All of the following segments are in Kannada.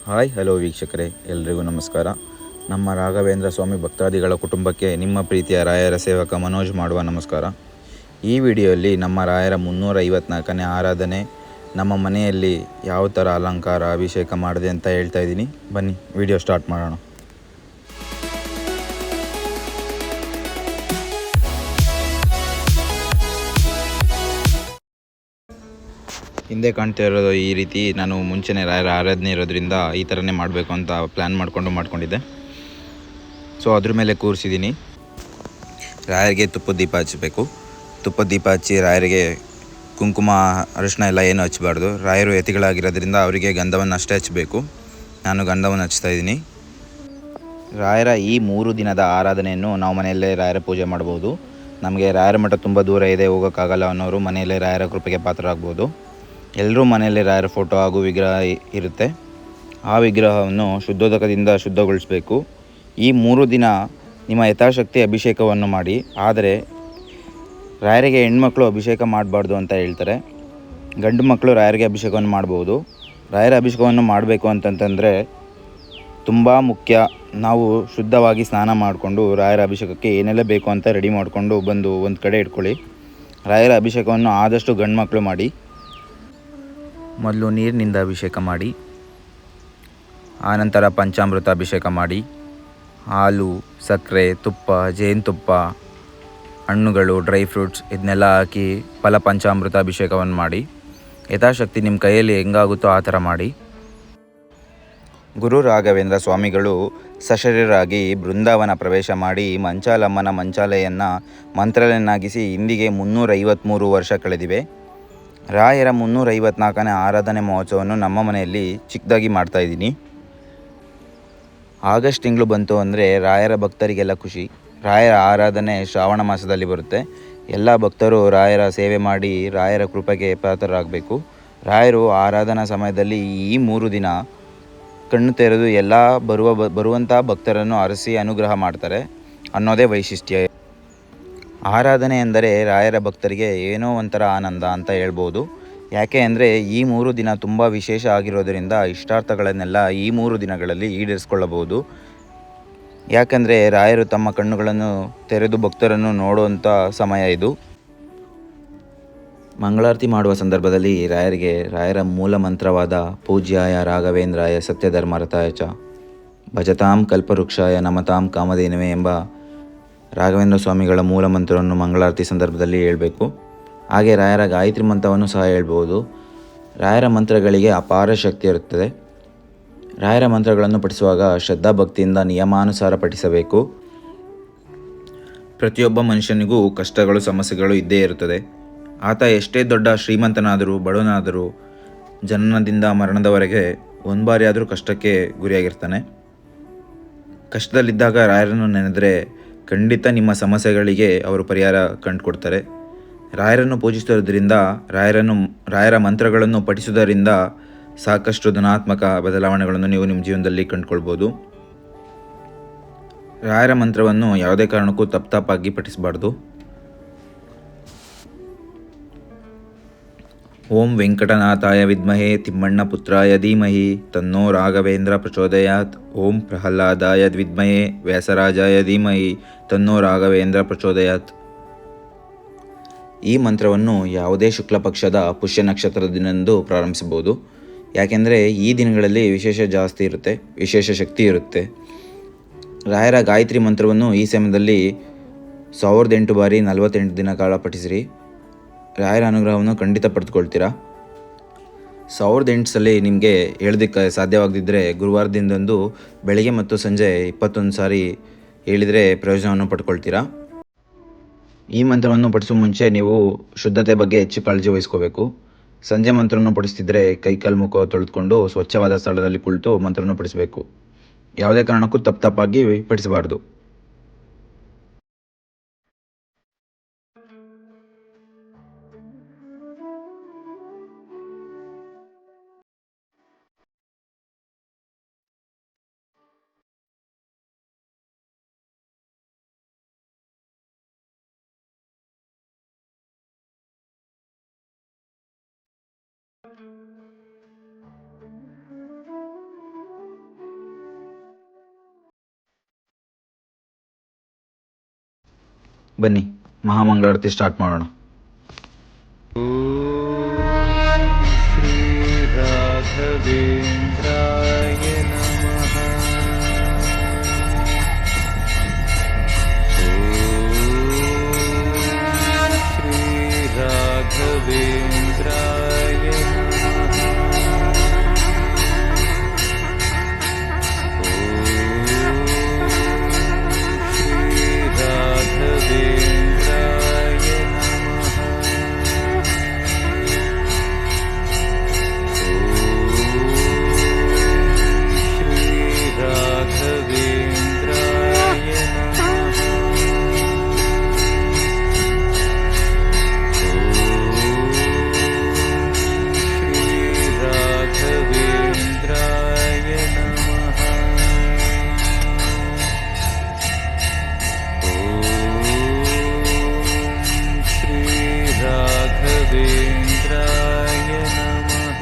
ಹಾಯ್ ಹಲೋ ವೀಕ್ಷಕರೇ, ಎಲ್ರಿಗೂ ನಮಸ್ಕಾರ. ನಮ್ಮ ರಾಘವೇಂದ್ರ ಸ್ವಾಮಿ ಭಕ್ತಾದಿಗಳ ಕುಟುಂಬಕ್ಕೆ ನಿಮ್ಮ ಪ್ರೀತಿಯ ರಾಯರ ಸೇವಕ ಮನೋಜ್ ಮಾಡುವ ನಮಸ್ಕಾರ. ಈ ವಿಡಿಯೋಯಲ್ಲಿ ನಮ್ಮ ರಾಯರ 354ನೇ ಆರಾಧನೆ ನಮ್ಮ ಮನೆಯಲ್ಲಿ ಯಾವ ಥರ ಅಲಂಕಾರ ಅಭಿಷೇಕ ಮಾಡಿದೆ ಅಂತ ಹೇಳ್ತಾ ಇದ್ದೀನಿ. ಬನ್ನಿ ವಿಡಿಯೋ ಸ್ಟಾರ್ಟ್ ಮಾಡೋಣ. ಹಿಂದೆ ಕಾಣ್ತಾ ಇರೋದು ಈ ರೀತಿ. ನಾನು ಮುಂಚೆನೇ ರಾಯರ ಆರಾಧನೆ ಇರೋದ್ರಿಂದ ಈ ಥರನೇ ಮಾಡಬೇಕು ಅಂತ ಪ್ಲ್ಯಾನ್ ಮಾಡ್ಕೊಂಡಿದ್ದೆ. ಸೊ ಅದ್ರ ಮೇಲೆ ಕೂರಿಸಿದ್ದೀನಿ. ರಾಯರಿಗೆ ತುಪ್ಪದ ದೀಪ ಹಚ್ಚಬೇಕು. ತುಪ್ಪದ ದೀಪ ಹಚ್ಚಿ ರಾಯರಿಗೆ ಕುಂಕುಮ ಅರಿಶಿನ ಎಲ್ಲ ಏನು ಹಚ್ಚಬಾರ್ದು. ರಾಯರು ಯತಿಗಳಾಗಿರೋದ್ರಿಂದ ಅವರಿಗೆ ಗಂಧವನ್ನು ಅಷ್ಟೇ ಹಚ್ಚಬೇಕು. ನಾನು ಗಂಧವನ್ನು ಹಚ್ತಾಯಿದ್ದೀನಿ. ರಾಯರ ಈ 3 ದಿನದ ಆರಾಧನೆಯನ್ನು ನಾವು ಮನೆಯಲ್ಲೇ ರಾಯರ ಪೂಜೆ ಮಾಡ್ಬೋದು. ನಮಗೆ ರಾಯರ ಮಠ ತುಂಬ ದೂರ ಇದೆ, ಹೋಗೋಕ್ಕಾಗಲ್ಲ ಅನ್ನೋರು ಮನೆಯಲ್ಲೇ ರಾಯರ ಕೃಪೆಗೆ ಪಾತ್ರರಾಗ್ಬೋದು. ಎಲ್ಲರೂ ಮನೆಯಲ್ಲಿ ರಾಯರ ಫೋಟೋ ಹಾಗೂ ವಿಗ್ರಹ ಇರುತ್ತೆ. ಆ ವಿಗ್ರಹವನ್ನು ಶುದ್ಧೋದಕದಿಂದ ಶುದ್ಧಗೊಳಿಸಬೇಕು. ಈ 3 ದಿನ ನಿಮ್ಮ ಯಥಾಶಕ್ತಿ ಅಭಿಷೇಕವನ್ನು ಮಾಡಿ. ಆದರೆ ರಾಯರಿಗೆ ಹೆಣ್ಮಕ್ಳು ಅಭಿಷೇಕ ಮಾಡಬಾರ್ದು ಅಂತ ಹೇಳ್ತಾರೆ. ಗಂಡು ಮಕ್ಕಳು ರಾಯರಿಗೆ ಅಭಿಷೇಕವನ್ನು ಮಾಡ್ಬೋದು. ರಾಯರ ಅಭಿಷೇಕವನ್ನು ಮಾಡಬೇಕು ಅಂತಂತಂದರೆ ತುಂಬ ಮುಖ್ಯ. ನಾವು ಶುದ್ಧವಾಗಿ ಸ್ನಾನ ಮಾಡಿಕೊಂಡು ರಾಯರ ಅಭಿಷೇಕಕ್ಕೆ ಏನೆಲ್ಲ ಬೇಕು ಅಂತ ರೆಡಿ ಮಾಡಿಕೊಂಡು ಬಂದು ಒಂದು ಕಡೆ ಇಟ್ಕೊಳ್ಳಿ. ರಾಯರ ಅಭಿಷೇಕವನ್ನು ಆದಷ್ಟು ಗಂಡು ಮಕ್ಕಳು ಮಾಡಿ. ಮೊದಲು ನೀರಿನಿಂದ ಅಭಿಷೇಕ ಮಾಡಿ, ಆನಂತರ ಪಂಚಾಮೃತ ಅಭಿಷೇಕ ಮಾಡಿ. ಹಾಲು, ಸಕ್ಕರೆ, ತುಪ್ಪ, ಜೇನುತುಪ್ಪ, ಹಣ್ಣುಗಳು, ಡ್ರೈ ಫ್ರೂಟ್ಸ್ ಇದನ್ನೆಲ್ಲ ಹಾಕಿ ಪಂಚಾಮೃತ ಅಭಿಷೇಕವನ್ನು ಮಾಡಿ. ಯಥಾಶಕ್ತಿ ನಿಮ್ಮ ಕೈಯಲ್ಲಿ ಹೆಂಗಾಗುತ್ತೋ ಆ ಥರ ಮಾಡಿ. ಗುರು ರಾಘವೇಂದ್ರ ಸ್ವಾಮಿಗಳು ಸಶರೀರಾಗಿ ಬೃಂದಾವನ ಪ್ರವೇಶ ಮಾಡಿ ಮಂಚಾಲಮ್ಮನ ಮಂಚಾಲೆಯನ್ನು ಮಂತ್ರಾಲಯನ್ನಾಗಿಸಿ ಇಂದಿಗೆ 353 ವರ್ಷ ಕಳೆದಿವೆ. ರಾಯರ 354ನೇ ಆರಾಧನೆ ಮಹೋತ್ಸವವನ್ನು ನಮ್ಮ ಮನೆಯಲ್ಲಿ ಚಿಕ್ಕದಾಗಿ ಮಾಡ್ತಾಯಿದ್ದೀನಿ. ಆಗಸ್ಟ್ ತಿಂಗಳು ಬಂತು ಅಂದರೆ ರಾಯರ ಭಕ್ತರಿಗೆಲ್ಲ ಖುಷಿ. ರಾಯರ ಆರಾಧನೆ ಶ್ರಾವಣ ಮಾಸದಲ್ಲಿ ಬರುತ್ತೆ. ಎಲ್ಲ ಭಕ್ತರು ರಾಯರ ಸೇವೆ ಮಾಡಿ ರಾಯರ ಕೃಪೆಗೆ ಪಾತ್ರರಾಗಬೇಕು. ರಾಯರು ಆರಾಧನಾ ಸಮಯದಲ್ಲಿ ಈ 3 ದಿನ ಕಣ್ಣು ತೆರೆದು ಎಲ್ಲ ಬರುವಂಥ ಭಕ್ತರನ್ನು ಅರಸಿ ಅನುಗ್ರಹ ಮಾಡ್ತಾರೆ ಅನ್ನೋದೇ ವೈಶಿಷ್ಟ್ಯ. ಆರಾಧನೆ ಎಂದರೆ ರಾಯರ ಭಕ್ತರಿಗೆ ಏನೋ ಒಂಥರ ಆನಂದ ಅಂತ ಹೇಳ್ಬೋದು. ಯಾಕೆ ಅಂದರೆ ಈ 3 ದಿನ ತುಂಬ ವಿಶೇಷ ಆಗಿರೋದರಿಂದ ಇಷ್ಟಾರ್ಥಗಳನ್ನೆಲ್ಲ ಈ 3 ದಿನಗಳಲ್ಲಿ ಈಡೇರಿಸ್ಕೊಳ್ಳಬಹುದು. ಯಾಕಂದರೆ ರಾಯರು ತಮ್ಮ ಕಣ್ಣುಗಳನ್ನು ತೆರೆದು ಭಕ್ತರನ್ನು ನೋಡುವಂಥ ಸಮಯ ಇದು. ಮಂಗಳಾರತಿ ಮಾಡುವ ಸಂದರ್ಭದಲ್ಲಿ ರಾಯರ ಮೂಲ ಮಂತ್ರವಾದ ಪೂಜ್ಯಾಯ ರಾಘವೇಂದ್ರಾಯ ಸತ್ಯಧರ್ಮರತಾಯ ಚ ಭಜತಾಂ ಕಲ್ಪವೃಕ್ಷಾಯ ನಮತಾಂ ಕಾಮಧೇನವೇ ಎಂಬ ರಾಘವೇಂದ್ರ ಸ್ವಾಮಿಗಳ ಮೂಲ ಮಂತ್ರವನ್ನು ಮಂಗಳಾರತಿ ಸಂದರ್ಭದಲ್ಲಿ ಹೇಳಬೇಕು. ಹಾಗೆ ರಾಯರ ಗಾಯತ್ರಿ ಮಂತ್ರವನ್ನು ಸಹ ಹೇಳ್ಬೋದು. ರಾಯರ ಮಂತ್ರಗಳಿಗೆ ಅಪಾರ ಶಕ್ತಿ ಇರುತ್ತದೆ. ರಾಯರ ಮಂತ್ರಗಳನ್ನು ಪಠಿಸುವಾಗ ಶ್ರದ್ಧಾಭಕ್ತಿಯಿಂದ ನಿಯಮಾನುಸಾರ ಪಠಿಸಬೇಕು. ಪ್ರತಿಯೊಬ್ಬ ಮನುಷ್ಯನಿಗೂ ಕಷ್ಟಗಳು, ಸಮಸ್ಯೆಗಳು ಇದ್ದೇ ಇರುತ್ತದೆ. ಆತ ಎಷ್ಟೇ ದೊಡ್ಡ ಶ್ರೀಮಂತನಾದರೂ ಬಡವನಾದರೂ ಜನನದಿಂದ ಮರಣದವರೆಗೆ ಒಂದು ಬಾರಿ ಆದರೂ ಕಷ್ಟಕ್ಕೆ ಗುರಿಯಾಗಿರ್ತಾನೆ. ಕಷ್ಟದಲ್ಲಿದ್ದಾಗ ರಾಯರನ್ನು ನೆನೆದರೆ ಖಂಡಿತ ನಿಮ್ಮ ಸಮಸ್ಯೆಗಳಿಗೆ ಅವರು ಪರಿಹಾರ ಕಂಡುಕೊಡ್ತಾರೆ. ರಾಯರನ್ನು ಪೂಜಿಸುವುದರಿಂದ, ರಾಯರ ಮಂತ್ರಗಳನ್ನು ಪಠಿಸುವುದರಿಂದ ಸಾಕಷ್ಟು ಧನಾತ್ಮಕ ಬದಲಾವಣೆಗಳನ್ನು ನೀವು ನಿಮ್ಮ ಜೀವನದಲ್ಲಿ ಕಂಡುಕೊಳ್ಬೋದು. ರಾಯರ ಮಂತ್ರವನ್ನು ಯಾವುದೇ ಕಾರಣಕ್ಕೂ ತಪ್ಪಾಗಿ ಪಠಿಸಬಾರ್ದು. ಓಂ ವೆಂಕಟನಾಥಾಯ ವಿದ್ಮಹೇ ತಿಮ್ಮಣ್ಣ ಪುತ್ರಾಯ ಧೀಮಹಿ ತನ್ನೋ ರಾಘವೇಂದ್ರ ಪ್ರಚೋದಯಾತ್. ಓಂ ಪ್ರಹ್ಲಾದಾಯ ವಿದ್ಮಹೇ ವ್ಯಾಸರಾಜಾಯ ಧೀಮಹಿ ತನ್ನೋ ರಾಘವೇಂದ್ರ ಪ್ರಚೋದಯಾತ್. ಈ ಮಂತ್ರವನ್ನು ಯಾವುದೇ ಶುಕ್ಲ ಪಕ್ಷದ ಪುಷ್ಯ ನಕ್ಷತ್ರದ ದಿನದಂದು ಪ್ರಾರಂಭಿಸಬಹುದು. ಯಾಕೆಂದರೆ ಈ ದಿನಗಳಲ್ಲಿ ವಿಶೇಷ ಶಕ್ತಿ ಇರುತ್ತೆ. ರಾಯರ ಗಾಯತ್ರಿ ಮಂತ್ರವನ್ನು ಈ ಸಮಯದಲ್ಲಿ 1008 ಬಾರಿ 48 ದಿನ ಕಾಲ ಪಠಿಸಿರಿ. ರಾಯರ ಅನುಗ್ರಹವನ್ನು ಖಂಡಿತ ಪಡೆದುಕೊಳ್ತೀರಾ. 1008 ಸಲ ನಿಮಗೆ ಹೇಳೋದಕ್ಕೆ ಸಾಧ್ಯವಾಗದಿದ್ದರೆ ಗುರುವಾರದಿಂದಂದು ಬೆಳಗ್ಗೆ ಮತ್ತು ಸಂಜೆ 21 ಸಾರಿ ಹೇಳಿದರೆ ಪ್ರಯೋಜನವನ್ನು ಪಡ್ಕೊಳ್ತೀರಾ. ಈ ಮಂತ್ರವನ್ನು ಪಠಿಸುವ ಮುಂಚೆ ನೀವು ಶುದ್ಧತೆ ಬಗ್ಗೆ ಹೆಚ್ಚು ಕಾಳಜಿ ವಹಿಸ್ಕೋಬೇಕು. ಸಂಜೆ ಮಂತ್ರವನ್ನು ಪಠಿಸ್ತಿದ್ರೆ ಕೈಕಾಲು ಮುಖ ತೊಳೆದುಕೊಂಡು ಸ್ವಚ್ಛವಾದ ಸ್ಥಳದಲ್ಲಿ ಕುಳಿತು ಮಂತ್ರವನ್ನು ಪಠಿಸಬೇಕು. ಯಾವುದೇ ಕಾರಣಕ್ಕೂ ತಪ್ಪಾಗಿ ಪಠಿಸಬಾರ್ದು. ಬನ್ನಿ ಮಹಾಮಂಗಳಾರತಿ ಸ್ಟಾರ್ಟ್ ಮಾಡೋಣ. ಶ್ರೀ ರಾಘವೇಂದ್ರಾಯ ನಮಃ. ಶ್ರೀ ರಾಘವೇಂದ್ರಾಯ ನಮಃ. ಶ್ರೀ ರಾಘವೇಂದ್ರಾಯ ನಮಃ.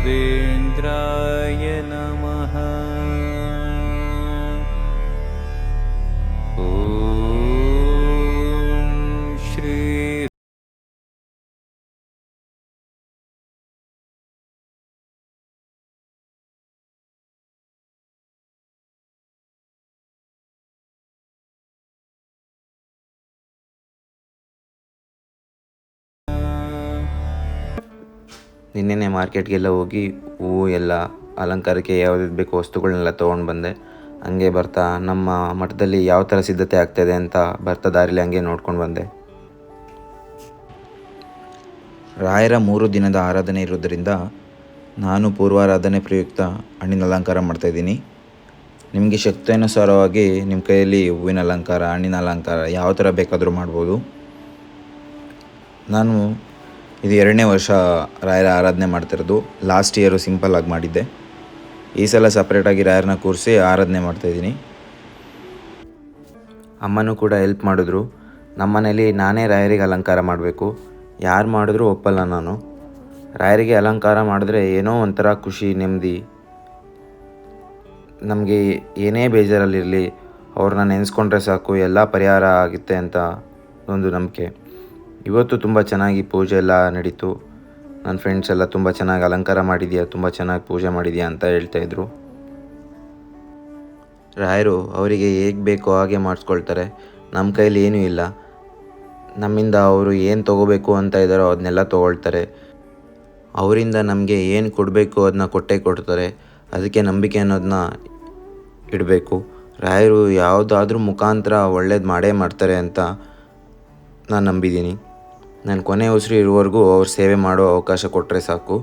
ರಾಘವೇಂದ್ರಾಯ ನಮಃ. ಓಂ ಶ್ರೀ ನಿನ್ನೆನೆ ಮಾರ್ಕೆಟ್ಗೆಲ್ಲ ಹೋಗಿ ಹೂವು ಎಲ್ಲ ಅಲಂಕಾರಕ್ಕೆ ಯಾವ್ದು ಬೇಕು ವಸ್ತುಗಳನ್ನೆಲ್ಲ ತೊಗೊಂಡು ಬಂದೆ. ಹಂಗೆ ಬರ್ತಾ ನಮ್ಮ ಮಠದಲ್ಲಿ ಯಾವ ಥರ ಸಿದ್ಧತೆ ಆಗ್ತಾಯಿದೆ ಅಂತ ಬರ್ತಾ ದಾರಿಲಿ ಹಂಗೆ ನೋಡ್ಕೊಂಡು ಬಂದೆ. ರಾಯರ 3 ದಿನದ ಆರಾಧನೆ ಇರೋದರಿಂದ ನಾನು ಪೂರ್ವಾರಾಧನೆ ಪ್ರಯುಕ್ತ ಹಣ್ಣಿನ ಅಲಂಕಾರ ಮಾಡ್ತಾಯಿದ್ದೀನಿ. ನಿಮಗೆ ಶಕ್ತಿಯನುಸಾರವಾಗಿ ನಿಮ್ಮ ಕೈಯಲ್ಲಿ ಹೂವಿನ ಅಲಂಕಾರ, ಹಣ್ಣಿನ ಅಲಂಕಾರ ಯಾವ ಥರ ಬೇಕಾದರೂ ಮಾಡ್ಬೋದು. ನಾನು ಇದು 2ನೇ ವರ್ಷ ರಾಯರ ಆರಾಧನೆ ಮಾಡ್ತಿರೋದು. ಲಾಸ್ಟ್ ಇಯರು ಸಿಂಪಲ್ಲಾಗಿ ಮಾಡಿದ್ದೆ. ಈ ಸಲ ಸಪ್ರೇಟಾಗಿ ರಾಯರನ್ನ ಕೂರಿಸಿ ಆರಾಧನೆ ಮಾಡ್ತಾಯಿದ್ದೀನಿ. ಅಮ್ಮನೂ ಕೂಡ ಹೆಲ್ಪ್ ಮಾಡಿದ್ರು. ನಮ್ಮ ಮನೇಲಿ ನಾನೇ ರಾಯರಿಗೆ ಅಲಂಕಾರ ಮಾಡಬೇಕು, ಯಾರು ಮಾಡಿದ್ರೂ ಒಪ್ಪಲ್ಲ ನಾನು. ರಾಯರಿಗೆ ಅಲಂಕಾರ ಮಾಡಿದ್ರೆ ಏನೋ ಒಂಥರ ಖುಷಿ, ನೆಮ್ಮದಿ. ನಮಗೆ ಏನೇ ಬೇಜಾರಲ್ಲಿರಲಿ ಅವ್ರನ್ನ ನೆನೆಸ್ಕೊಂಡ್ರೆ ಸಾಕು, ಎಲ್ಲ ಪರಿಹಾರ ಆಗುತ್ತೆ ಅಂತ ಒಂದು ನಂಬಿಕೆ. ಇವತ್ತು ತುಂಬ ಚೆನ್ನಾಗಿ ಪೂಜೆ ಎಲ್ಲ ನಡೀತು. ನನ್ನ ಫ್ರೆಂಡ್ಸ್ ಎಲ್ಲ ತುಂಬ ಚೆನ್ನಾಗಿ ಅಲಂಕಾರ ಮಾಡಿದ್ಯಾ, ತುಂಬ ಚೆನ್ನಾಗಿ ಪೂಜೆ ಮಾಡಿದ್ಯಾ ಅಂತ ಹೇಳ್ತಾಯಿದ್ರು. ರಾಯರು ಅವರಿಗೆ ಹೇಗೆ ಬೇಕೋ ಹಾಗೆ ಮಾಡಿಸ್ಕೊಳ್ತಾರೆ. ನಮ್ಮ ಕೈಲಿ ಏನೂ ಇಲ್ಲ. ನಮ್ಮಿಂದ ಅವರು ಏನು ತೊಗೋಬೇಕು ಅಂತ ಇದ್ದಾರೋ ಅದನ್ನೆಲ್ಲ ತೊಗೊಳ್ತಾರೆ. ಅವರಿಂದ ನಮಗೆ ಏನು ಕೊಡಬೇಕು ಅದನ್ನ ಕೊಟ್ಟೇ ಕೊಡ್ತಾರೆ. ಅದಕ್ಕೆ ನಂಬಿಕೆ ಅನ್ನೋದನ್ನ ಇಡಬೇಕು. ರಾಯರು ಯಾವುದಾದ್ರೂ ಮುಖಾಂತರ ಒಳ್ಳೇದು ಮಾಡೇ ಮಾಡ್ತಾರೆ ಅಂತ ನಾನು ನಂಬಿದ್ದೀನಿ. ನಾನು ಕೊನೆ ಉಸಿರು ಇರುವವರೆಗೂ ಅವ್ರ ಸೇವೆ ಮಾಡೋ ಅವಕಾಶ ಕೊಟ್ಟರೆ ಸಾಕು.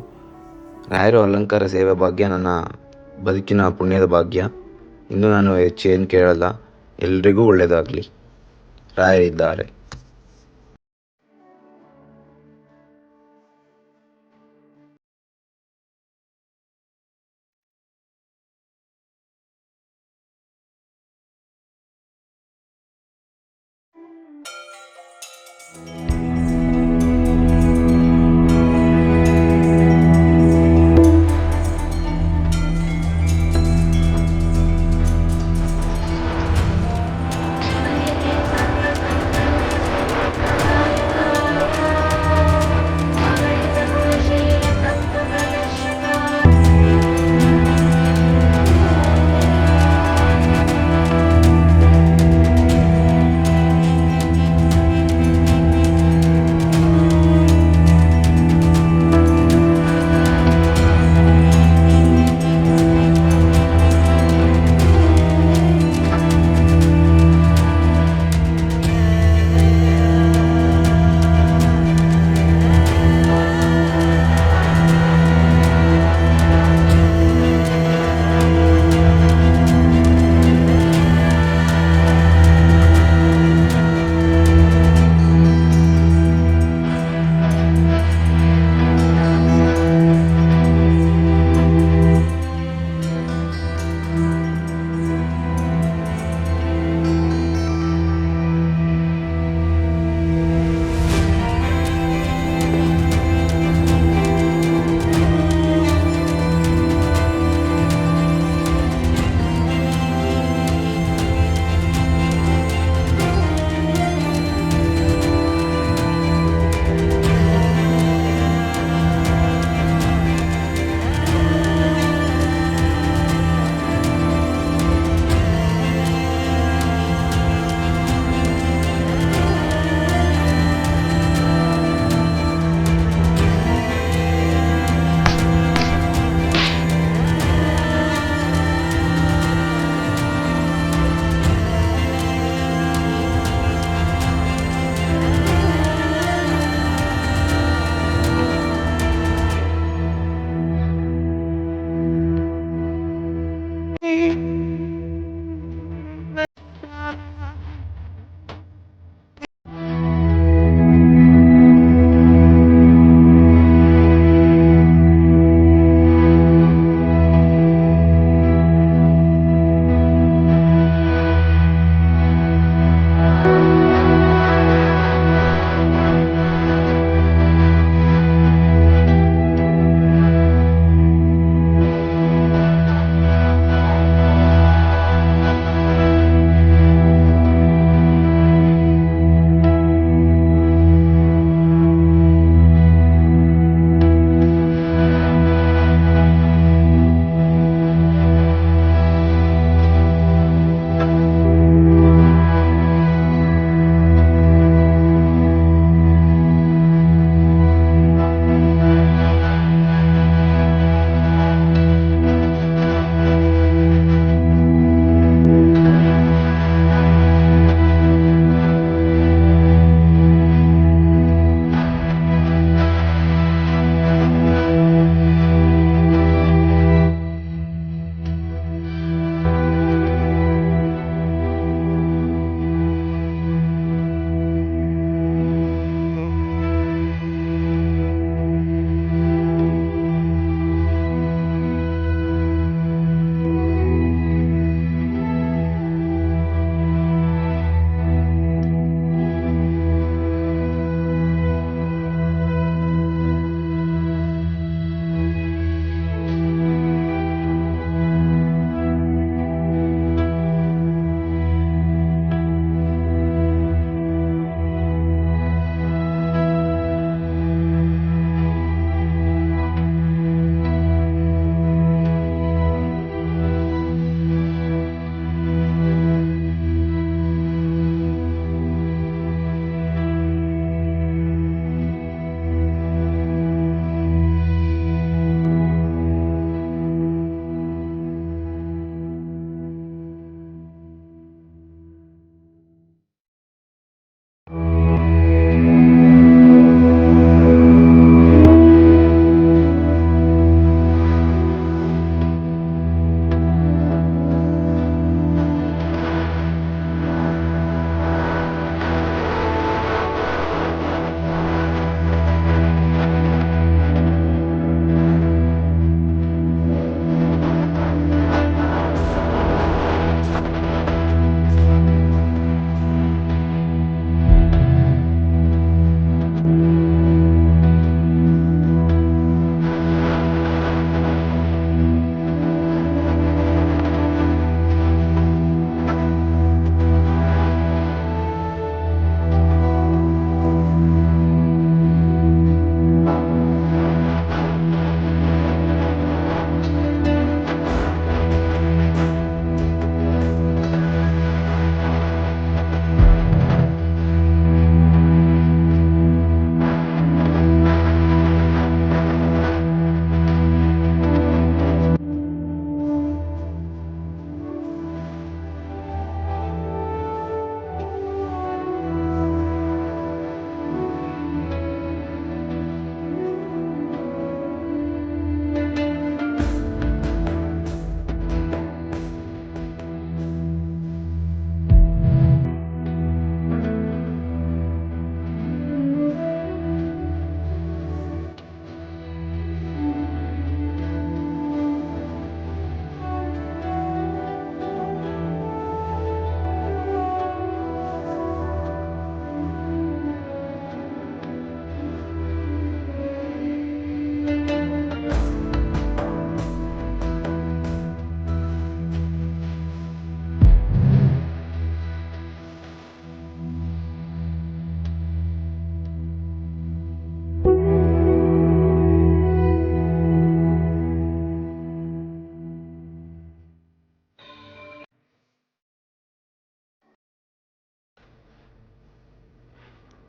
ರಾಯರು ಅಲಂಕಾರ ಸೇವೆ ಭಾಗ್ಯ ನನ್ನ ಬದುಕಿನ ಪುಣ್ಯದ ಭಾಗ್ಯ. ಇನ್ನೂ ನಾನು ಹೆಚ್ಚು ಏನು ಕೇಳಲ್ಲ. ಎಲ್ರಿಗೂ ಒಳ್ಳೆಯದಾಗಲಿ. ರಾಯರಿದ್ದಾರೆ.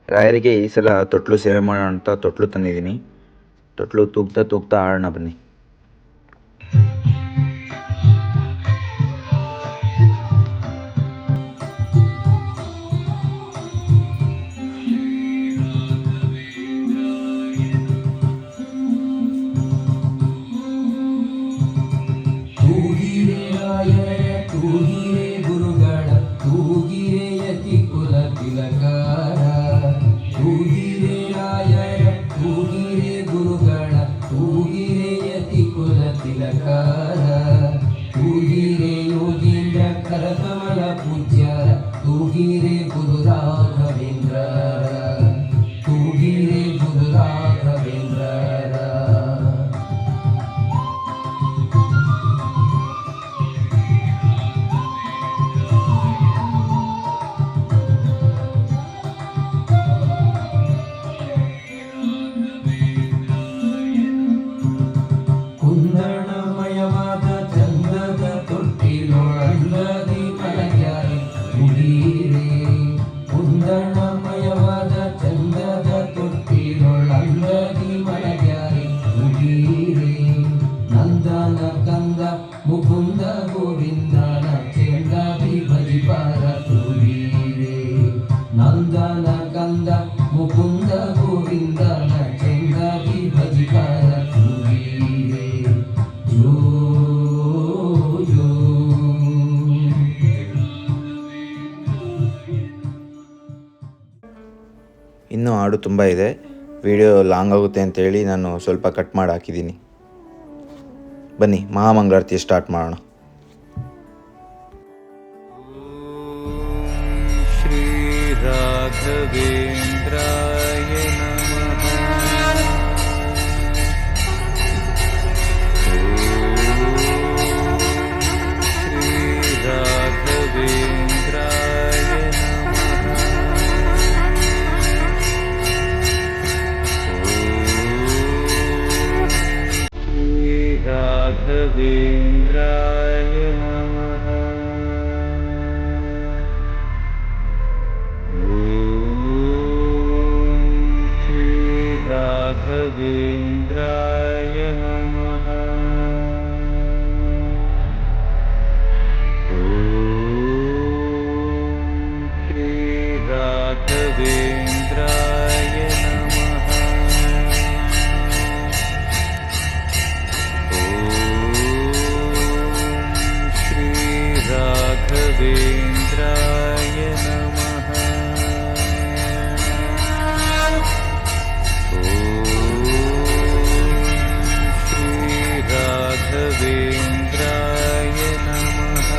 ರಾಯರಿಗೆ ಈ ಸಲ ತೊಟ್ಲು ಸೇವೆ ಮಾಡೋಣ ಅಂತ ತೊಟ್ಲು ತಂದಿದ್ದೀನಿ. ತೊಟ್ಲು ತೂಗ್ತಾ ಆಡೋಣ ಬನ್ನಿ. ಇನ್ನೂ ಹಾಡು ತುಂಬ ಇದೆ. ವಿಡಿಯೋ ಲಾಂಗ್ ಆಗುತ್ತೆ ಅಂತೇಳಿ ನಾನು ಸ್ವಲ್ಪ ಕಟ್ ಮಾಡಿ ಹಾಕಿದ್ದೀನಿ. ಬನ್ನಿ ಮಹಾಮಂಗಳಾರತಿ ಸ್ಟಾರ್ಟ್ ಮಾಡೋಣ. ಶ್ರೀ ರಾಘವೇಂದ್ರಾಯ ನಮಃ. ಶ್ರೀ ರಾಘವೇಂದ್ರಾಯ राघवेन्द्राय नमः. श्री राघवेन्द्राय नमः. श्री राघवेन्द्राय नमः.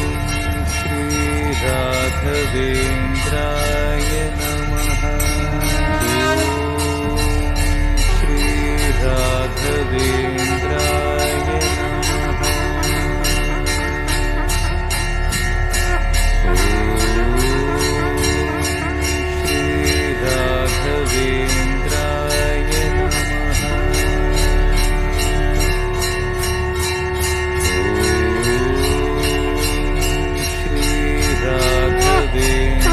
राघवेन्द्राय नमः. श्री राघवेन्द्राय नमः. श्री राघवेन्द्राय Radhe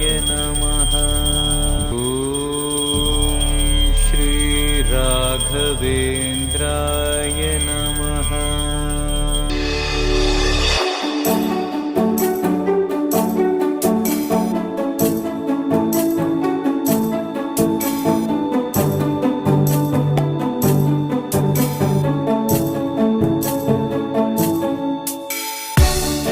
नमः। ॐ श्री राघवेन्द्राय